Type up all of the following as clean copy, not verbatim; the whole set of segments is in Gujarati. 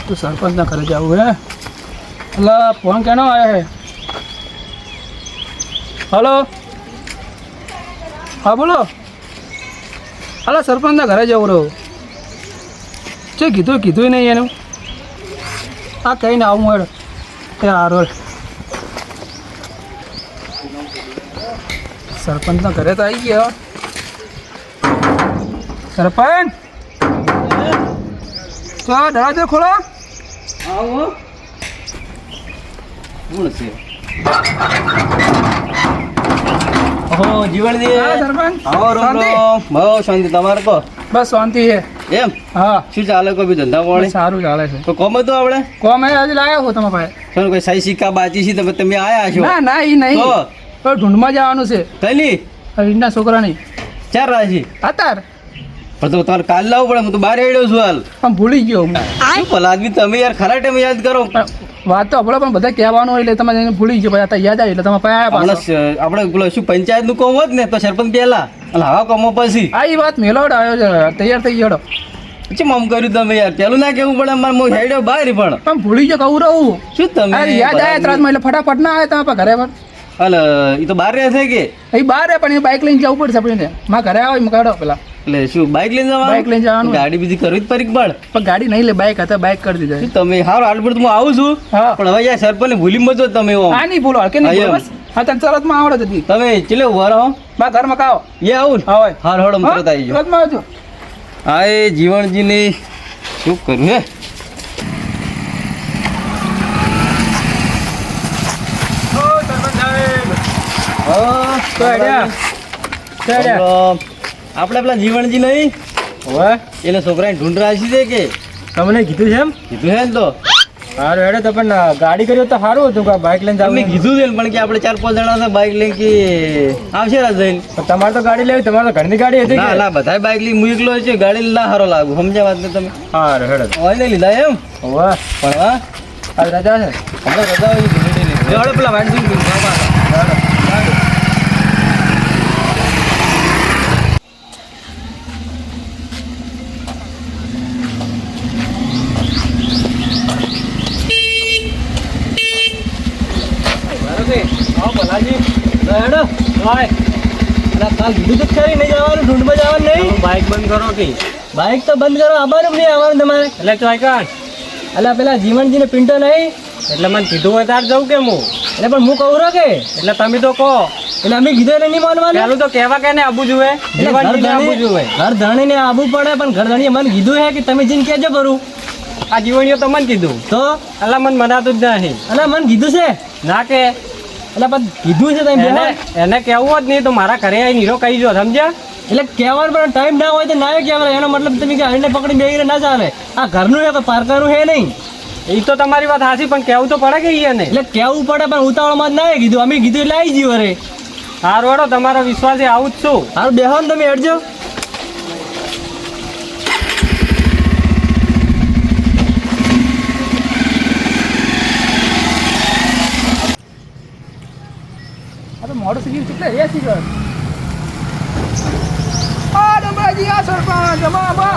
तो सरपंच ना घरे जाऊँ है अल्लाह फोन कहना आया है हेलो हाँ बोलो अल्लाह सरपंच ना घरे जाऊँ रहो चे कीधु नहीं एनु आ कहीं ना आऊँ हेड यार सरपंच ना घरे तो आई गया सरपंच तो दरवाजा खोलो આવો કોણ છે ઓહો જીવણજી हाँ सरपंच આવો રોમ शांति? રોમ બહુ શાંતિ તમારે કો बस शांति है એમ हाँ શું ચાલે કોઈ બી ધંધા પાણી सारू चाले છે તો કોમ હતું આપણે કોમ है आज लाया हो તમે ભાઈ શું કોઈ સહી સિક્કા બાચી છે તમે આયા છો ના ના ઈ નહીં તો તો ઢૂંઢમાં જવાનું છે કઈની રીના છોકરાની ચાર રાશી અત્યાર પણ તો તમારે કાલ લાવવું પડે હું તો બહાર હેડ્યો છું હાલ પણ ભૂલી ગયો હું શું ભલા આદમી તમે યાર ખરા ટાઈમે યાદ કરો પણ વાત તો આપણે પણ બધા કહેવાનું હોય એટલે તમે એને ભૂલી ગયો ભાઈ અત્યારે યાદ આવી એટલે તમે પાયા પાછો આપણે પેલો શું પંચાયતનું કામ હોત ને તો સરપંચ પહેલા અને હવા કામો પછી આ ઈ વાત મેલોડ આવ્યો છે તૈયાર થઈ ગયો ચેમ આમ કર્યું તમે યાર પેલું ના કેવું પડે મારે હું હેડ્યો બહાર પણ પણ ભૂલી ગયો કહું રહું શું તમે અરે યાદ આવ્યા ત્રાસમાં એટલે ફટાફટ ના આવે તમે ઘરે પર અલે એ તો બહાર રહે છે કે એ બહાર હે પણ એ બાઇક લઈને જવું પડશે આપણે મારા ઘરે આવે કાઢો પેલા એટલે શું બાઇક લઈને જવાનું બાઇક લઈને જવાનું ગાડી બીજી કરવી જ પડી પડ પણ ગાડી નહીં લે બાઇક હતા બાઇક કરી દીધા શું તમે હારું હાલ પર હું આવું છું હા પણ હવે યાર સરપંચ ને ભૂલી મજો તમે ઓમ. આ નહીં બોલો હલકે નહીં બોલો બસ હા તને તરતમાં આવડે જતી તમે ચલે ઉભા રહો બા ઘરમાં કાવો એ આવું હા હોય હાર હળ તરત આવી ગયો તરતમાં આવજો હા એ જીવણજીની શું કર્યું હે તો આઈડિયા તો આઈડિયા આપણે પેલા જીવણજી નહીં હવે એને છોકરાને ઢૂંઢ રાશી છે કે તમને કીધું છે એમ કીધું હે ને તો સારું હેડે તો પણ ગાડી કર્યો તો સારું હતું કે બાઇક લઈને તમને જવું કીધું છે ને પણ કે આપણે 4-5 જણા છે બાઇક લઈને કે આવશે રાત જઈને તમારે તો ગાડી લેવી તમારે તો ઘરની ગાડી હતી ના ના બધા બાઇક લઈને હું એકલો છે ગાડી ના હારો લાગુ સમજ્યા વાત ને તમે સારું હેડે ઓય લઈ લીધા એમ હવે પણ હા આજ રજા છે હમણાં રજા હોય છે જોડે પેલા વાંચી બાઇક બંધ કરો કે બાઇક તો બંધ કરો અમારું નહીં આવવાનું તમારે એટલે ચોઈકણ એટલે પેલા જીવનજીને પિન્ટો નહીં એટલે મને કીધું હોય તાર જવું કે હું એટલે પણ હું કહું રહો કે એટલે તમે તો કહો એટલે અમે કીધું એટલે નહીં માનવાનું પેલું તો કહેવા કે ને આબુ જોવે જીવનજીને આબુ જોવે ઘર ધણીને આવવું પડે પણ ઘર ધણીએ મને કીધું હે કે તમે જઈને કહેજો કરું આ જીવણીઓ તો મને કીધું તો એટલે મને મનાતું જ નહીં અને મને કીધું છે ના કે એટલે પણ કીધું છે તમે એને એને કહેવું જ નહીં તો મારા ઘરે આવીને હીરો કહી જો સમજ્યા એટલે કહેવાનો પણ ટાઈમ ના હોય તો ના કહેવાય એનો મતલબ તમે કે હરને પકડી બેહીને ના ચાલે આ ઘરનું હે પારકાનું હે નહીં એ તો તમારી વાત સાચી પણ કહેવું તો પડે કે એને એટલે કહેવું પડે પણ ઉતાવળમાં જ ના કીધું અમે કીધું એટલે આવી ગયું અરે હારું વાળો તમારો વિશ્વાસ એ આવું જ છું હારું બેહો ને તમે હેડજો મોડું સીધી કેટલે રે સી ગયો આ ડમરાજી આ સરપંચ જમા બા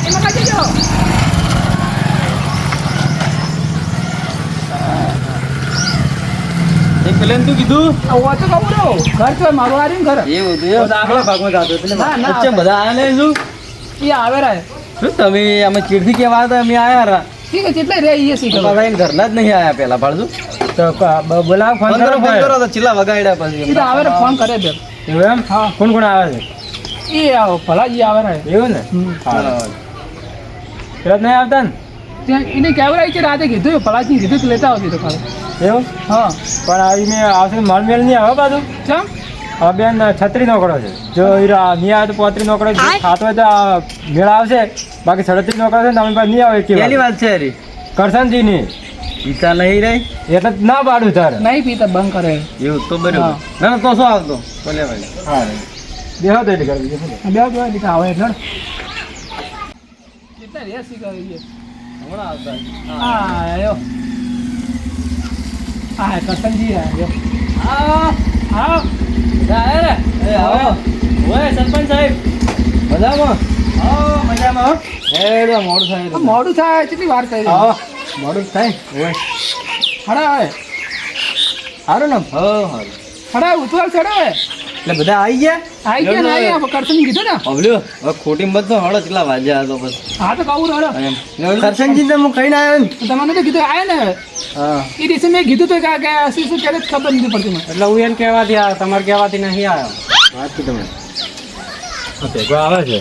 એમાં કાજે જો એક પેલે તું કીધું આ વા તો કહું રહો ઘર તો મારું આ રહ્યું ઘર એવું હતું આગળ ભાગમાં જાતો એટલે ના, ના. વચ્ચે બધા આયા ને શું એ આવે રે શું તમે અમે ચીડથી કેવા હતા અમે આયા રા ઠીક છે કેટલે રે એ સી ગયો ઘરના જ નહીં આયા પેલા પાડશું તો બોલાવ ફોન કરો ફોન કરો તો ચીલા વગાડ્યા પછી એ તો આવે રે ફોન કરે બે એવું એમ હા કોણ કોણ આવે છે એ આવો ભલાજી આવે રે એવું ને પેલા નહીં આવતા ને ત્યાં એને કેવરાઈ છે રાતે કીધું ભલાજી કીધું તો લેતા આવતી તો ખાલી એવું હા પણ આવી મેં આવશે માલમેલ નહીં આવે પાછું ચમ હવે બેન છત્રી નોકરો છે જો નહીં આવે તો પોતરી નોકરો છે ખાતો હોય તો મેળ આવશે બાકી 37 નોકરો છે ને તમે પાસે નહીં આવે કેવી વાત છે અરે કરશનજીની પીતા નહીં રહી એટલે જ ના પાડું તારે નહીં પીતા બંધ કરે એવું તો બરાબર હા. ના ના તો શું આવતો ભલે ભલે હા બેહો તો એટલે કરી દીધું બે લીધા આવે એટલે કેટલા રે સી ગયો હમણાં આવતા હા આયો હા કરશનજી આવ્યો હા હા રે એ આવો ઓય સરપંચ સાહેબ મજામાં હા મજામાં મોડું થાય આ મોડું થાય કેટલી વાર થઈ આવો મોડું થાય ઓય હડા હવે સારું ને હડા ઉતવાલ ચડે હવે એટલે બધા આવી ગયા આવી ગયા ને આવી કરશન કીધું ને હવે ખોટી મત તો હળો કેટલા વાગ્યા હતો બસ હા તો કહું હડો કરશનજી તો હું ખાઈને આવ્યો ને તમને તો કીધું આયા ને હવે હા એ દિવસે મેં કીધું તો કે શું ક્યારે ખબર નથી પડતી મને એટલે હું એને કહેવાથી આવ્યો તમારે કહેવાથી નહીં આવ્યો વાત કી તમે ભેગો આવે છે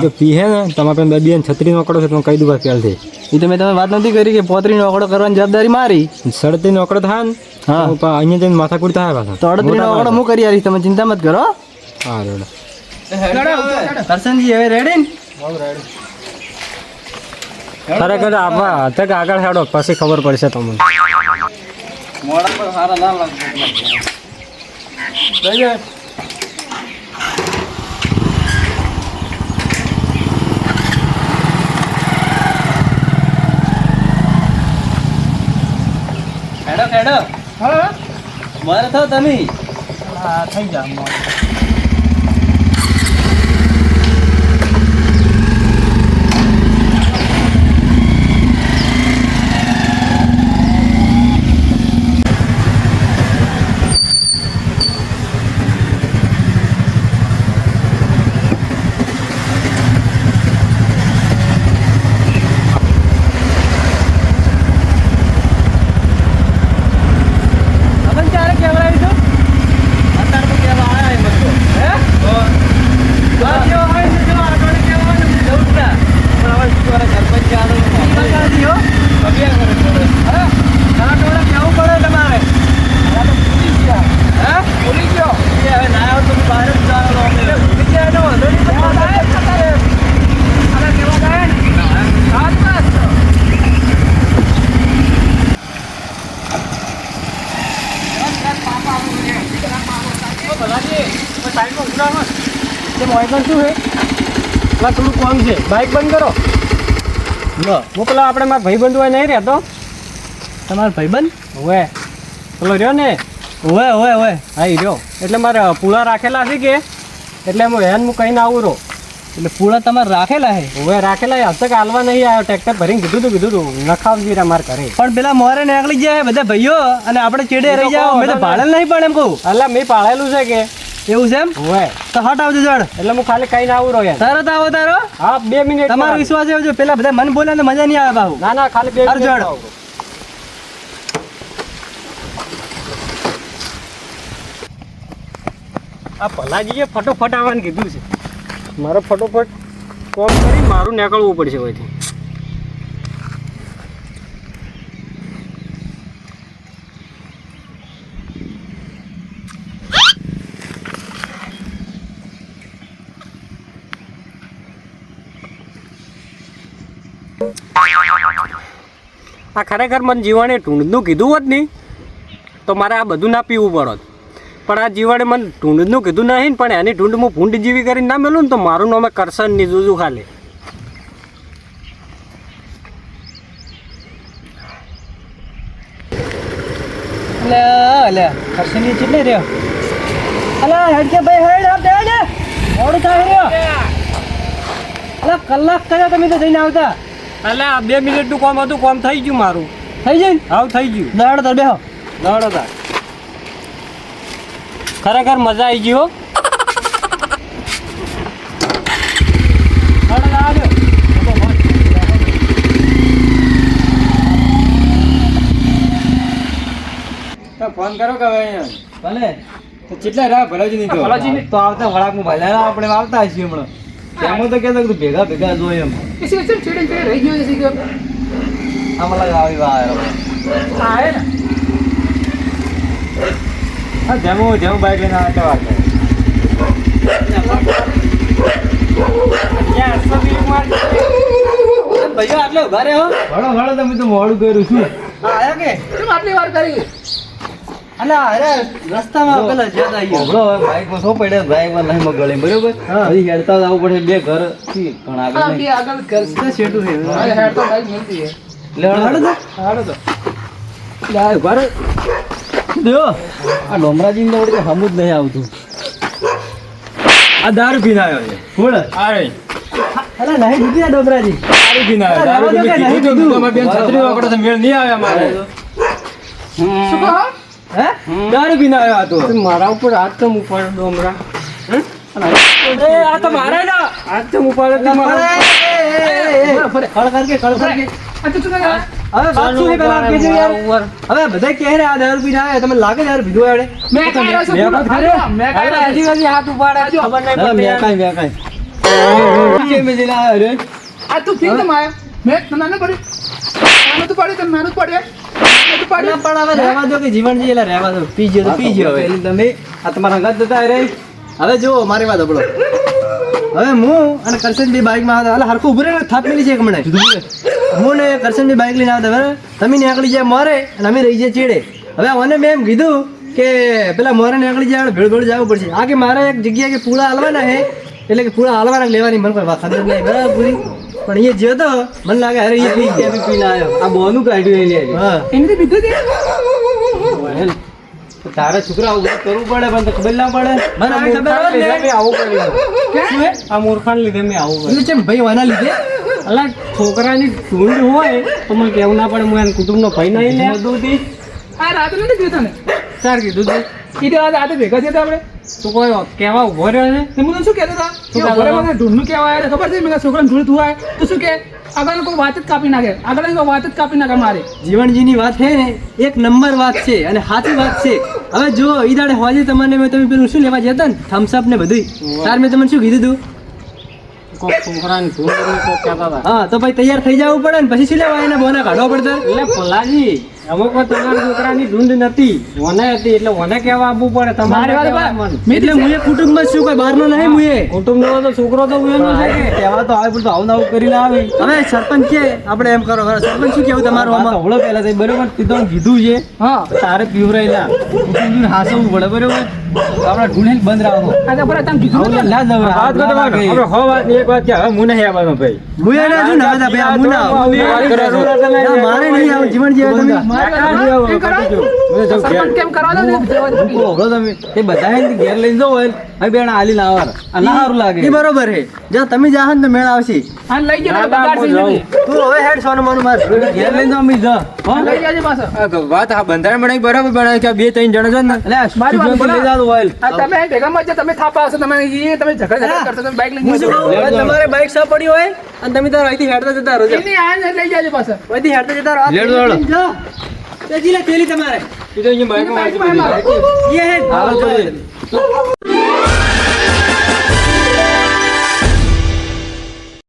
કે પી હે ને તમારે પેલા બેબી છત્રી નોકડો છે તમે કહી દઉં ફેલ થઈ એ તો મેં તમે વાત નથી કરી કે પોતરી નોકડો કરવાની જવાબદારી મારી સડતી નોકડો થાય ને હા અહીંયા જઈને માથાકૂટ થાય પાછા તો અડતરી નોકડો હું કરી આવીશ તમે ચિંતા મત કરો હા રેડો કરશનજી હવે રેડી ને ખરેખર આપવા તક આગળ હેડો પછી ખબર પડશે તમને મોડા પર સારા ના લાગે હેડો હેડો હા મારે થો તમે હા થઈ જા થોડું કોમ છે બાઇક બંધ કરો મોકલો આપણે મારા ભાઈબંધ હોય નહીં રહેતો તમારો ભાઈબંધ હોય પેલો રહ્યો ને હોય હોય હોય હા એ રહ્યો એટલે મારે પૂળા રાખેલા છે કે એટલે હું હેન હું કહીને આવું રહો એટલે પૂળા તમારે રાખેલા છે હવે રાખેલા હશે કે હાલવા નહીં આવ્યો ટ્રેક્ટર ભરીને કીધું તું નખાવજી રે મારે ઘરે પણ પેલા મોરે નીકળી જાય બધા ભાઈઓ અને આપણે ચેડે રહી જાવ મેં તો પાડેલ નહીં પણ એમ કહું એટલે મેં પાડેલું છે કે એવું છે એમ હોય તો હટ આવજો જડ એટલે હું ખાલી કહીને આવું રહો યાર તરત આવો તારો હા 2 મિનિટ તમારો વિશ્વાસ આવજો પેલા બધા મન બોલે ને મજા નહીં આવે બાબુ ના ના ખાલી 2 મિનિટ જડ આ ભલાજીએ ફટોફટ આવવાનું કીધું છે મારે ફટોફટ કોમ કરી મારું નીકળવું પડશે હોયથી આ ખરેખર મને જીવાણે ઢૂંઢનું કીધું હોત નહીં તો મારે આ બધું ના પીવું પડત પણ આ જીવાણે મને ઢૂંઢનું કીધું નહીં ને પણ એની ઢૂંઢ હું ભૂંડ જેવી કરીને ના મેલું ને તો મારું નામ કરશન નહીં જોજું ખાલી કરશનની કેટલે રહ્યો અલા હેડ કે ભાઈ હેડ આપ દે ને મોડું થાય રહ્યો અલા કલાક કર્યા તમે તો જઈને આવતા એટલે આ 2 મિનિટનું કામ હતું કામ થઈ ગયું મારું થઈ જાય હાવ થઈ ગયું દોડો તાર બેહો દોડો તાર ખરેખર મજા આવી ગઈ હો ફોન કરો કે ભલે તો કેટલા રહ્યા ભલાજી નહીં તો આવતા વળાકમાં ભલે આપણે આવતા છીએ હમણાં તેમાં તો કહેતો કે ભેગા ભેગા જોઈએ એમ રહી ગયો છે આમાં આવી વાર આવે ને હા જેમ બાઈક લઈને આવે તો વાત ભાઈઓ આટલે ઉભા રહે હો ભણો તમે તો મોડું કર્યું છું આયા કે કેમ આટલી વાર કરી અલા અરે રસ્તામાં પેલા જ્યાં આવી ગયો બાઈકમાં સો પડ્યા બાઈકમાં નહીં મગળે બરોબર હજી હેડતા જવું પડે 2 ઘર થી પણ આગળ ઘર શેટું છે હેડ તો બાઈક મળતી છે લે હાડો તો લે ઉભા રહે દેવો આ ડોમરાજી ને વડે હમું જ નહીં આવતું આ દારૂ પીને આવ્યો છે કોણ અરે અરે નહીં દીધી આ ડોબરાજી દારૂ પીને આવ્યા. દારૂ અરે, પીને નહીં કીધું કીધું. તો અમારી બેન છત્રી નોકરો છે, મેળ નહીં આવે અમારે. શું કહો? હે દારૂ પીને આવ્યો હતો. તું મારા ઉપર હાથ તો ઉપાડો ડોમરા એ આ તો મારે ને. હાથ તો ઉપાડો તું મારા ફરે. કળ કરકે આ તું શું કરે? હવે વાત શું છે પેલા કહેજો યાર હવે બધા કહે રે આ દારૂ પીને આવે તમને લાગે યાર ભીધું આવડે મેં કાઢ્યો છે મેં પૂરો. કાઢ્યો. મેં કાઢ્યો છે. હજી હજી હાથ ઉપાડે ખબર નહીં ના, પડતી મેં યાર. કાંઈ. કેમ એ જઈને આવ્યો રે? આ તું ફીક તો માર્યો. મેં તને નાનું પડ્યું. નાનું તો પડ્યું, તને નાનું જ પડ્યું. નાનું તો ના પડ્યું. પણ હવે રહેવા દો કે જીવનજી એટલે રહેવા દો પીજો તો પીજો હવે તમે આ તમારા અંગાત જતા રે હવે જો મારી વાત સાંભળો હવે હું અને કરશનભાઈ બાઇકમાં આવતા એટલે હરખું ઉભું રહે થાપ મિલી છે એક મને હું ને કરશનભાઈ બાઇક લઈને આવતા બરાબર તમે નીકળી જાય મોરે અને અમે રહી જાય ચેડે હવે મને મેં એમ કીધું કે પેલા મોરે નીકળી જાય ભેળ ભેળ જવું પડશે આ કે મારે એક જગ્યાએ કે પૂળા હાલવાના છે એટલે કે પૂળા હાલવાના લેવાની મને કોઈ વાત ખબર નહીં બરાબર પૂરી પણ અહીંયા જ્યો તો મને લાગે અરે એ પી ગયા પીને આવ્યો આ બોનું કાઢ્યું એને હા એનાથી બીધું છે? તારે છોકરા આવું બધું કરવું પડે પણ તો ખબર ના પડે મને આવી ખબર હોત ને મેં આવું કર્યું શું હે? આ મૂર્ખાને લીધે મેં આવું કર્યું એટલે ચેમ ભાઈ વાના લીધે અલા છોકરાની ઢૂંઢ હોય તો મને કેવું ના પડે હું એના કુટુંબનો ભાઈ નહીં લે દૂધી આ રાતે નથી કીધું તને. ચાર કીધું તું કીધું આ રાતે ભેગા થયા હતા આપણે. તું કોઈ કેવા ઉભો રહ્યો છે તે હું તને શું કહેતો હતા? શું કે કહેતો ઘરે હતો? મને ઢૂંઢનું કહેવા આવ્યા હતા. ખબર છે? મેં કીધું છોકરાને ઢૂંઢ તું આય. તું શું કહે? આગળની કોઈ વાત જ કાપી નાખે. આગળની કોઈ વાત જ કાપી નાખે મારે. જીવનજીની વાત છે ને એક નંબર વાત છે અને સાચી વાત છે હવે જો ઈ દાડે હોજે તમને મેં તમે પેલું શું લેવા જતા ને થમ્સઅપ ને બધું તાર મેં તમને શું કીધું તું કોક છોકરાની ઢૂંઢ કોક કહેતા હતા હા તો ભાઈ તૈયાર થઈ જવું પડે ને પછી શું લેવા એના બોના કાઢવા પડતા એટલે પલાજી અમુક વાર તમારા છોકરાની ઢૂંઢ નથી ઓને હતી એટલે ઓને કહેવા આપવું પડે તમારે મારી વાત કહેવા બા- મન. એટલે હું એ કુટુંબમાં જ છું કોઈ બહારનો નહીં હું એ કુટુંબનો તો છોકરો તો એનો છે કે કહેવા તો આવે પણ તો આવું ને આવું કરીને આવી હવે સરપંચ છે આપણે એમ કરો હવે સરપંચ શું કેવું તમારું આમાં હવળો પહેલા થઈ બરોબર કીધું કીધું છે હા. તારે પીવરાયેલા કુટુંબને હાસવું પડે બરોબર આપણે ઢૂંઢીને બંધ રાખો આ તો બરાબર તમે કીધું આવું ને. ના જવરાય. વાત કરો તમારે. આપણે હો વાત ની એક વાત છે. હવે હું નહીં આવવાનો ભાઈ. હું એને શું ના હતા ભાઈ આ મુના વાત કરો છો. ના, મારે નહીં આવું જીવન જીવે તમે મારી વાત આવો, કેમ કરો? મને જો ઘેર. સરપંચ કેમ કરવા દો ને? ઓળો તમે એ બધા એને ઘેર લઈને જાઓ હોય હવે બેન આલી લાવર આ ના સારું લાગે એ બરોબર છે જો તમે જાહો ને તો મેળ આવશે આ લઈ ગયા ના, બગાડ છે હું જાઉં. નથી. તું હવે હેડ સોનું માનું માર ઘેર લઈને જાઓ અમે જા હો લઈ જાજે પાછો. આ વાત હા બંધારણ બનાવી બરાબર બનાવી કે આ બે ત્રણ જણા છે ને એટલે મારી વાત સ્ટુડિયોથી લઈ જાઓ ઓઇલ આ તમે ભેગા માં જે તમે થાપા હશો તમે એ તમે ઝઘડા કરશો તમે બાઈક લઈને હું શું કહું? હવે તમારે બાઈક સા પડી હોય અને તમે તાર અહીંથી હેડતા જતા રહો એની આ ને લઈ જાજે પાછો. અહીંથી હેડતા જતા રહો લેડ દોડો. જા તેજી લે તેલી તમારે કીધું અહીંયા બાઈકમાં બાઈકમાં વાંચી એમાં. ये है હાલો,